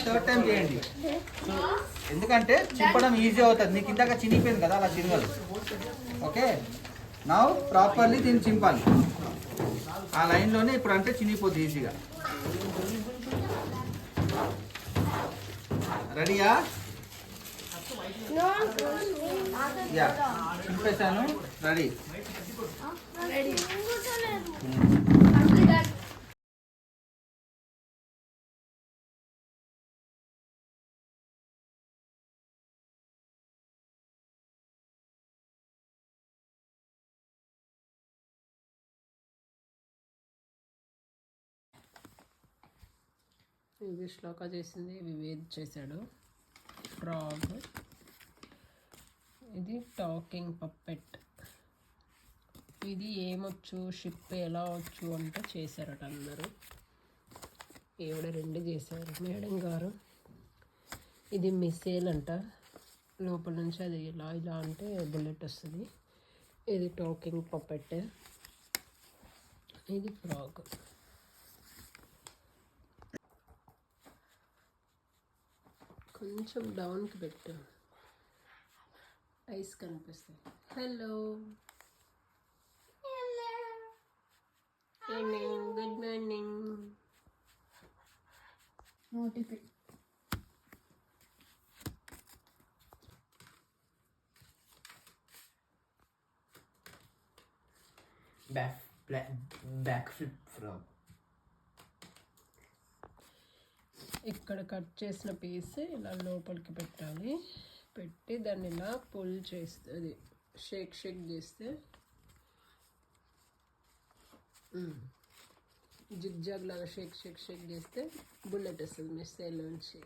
Third time చేయండి, ఎందుకంటే చింపడం easy అవుతుంది. నీకు ఇందాక చినిగిపోయింది కదా, అలా చినగదు. ఓకే, నౌ ప్రాపర్లీ దీన్ని చింపాలి ఆ లైన్లోనే. ఇప్పుడు అంటే చినిగిపోద్ది ఈజీగా. రెడీయా? యా, చింపేశాను. రెడీ. ఇది శ్లోక చేసింది, వివేద్ చేశాడు ఫ్రాగ్. ఇది టాకింగ్ పప్పెట్. ఇది ఏమొచ్చు, షిప్ ఎలా వచ్చు అంటే చేశారట అందరూ. ఈవిడ 2 చేశారు మేడం గారు. ఇది మిస్సైల్ అంట, లోపల నుంచి అది ఇలా ఇలా అంటే బుల్లెట్ వస్తుంది. ఇది టాకింగ్ పప్పెట్. ఇది ఫ్రాగ్. కొంచెం డౌన్కి పెట్టు, ఐస్ కనిపిస్తాయి. Hello, good morning. Back flip frog. ఇక్కడ కట్ చేసిన పీస్ ఇలా లోపలికి పెట్టాలి. పెట్టి దాన్ని ఇలా పుల్ చేస్తే, అది షేక్ చేస్తే జిగ్జాగ్ లాగా షేక్ చేస్తే బుల్లెట్ వస్తుంది మిస్సైల్ నుంచి.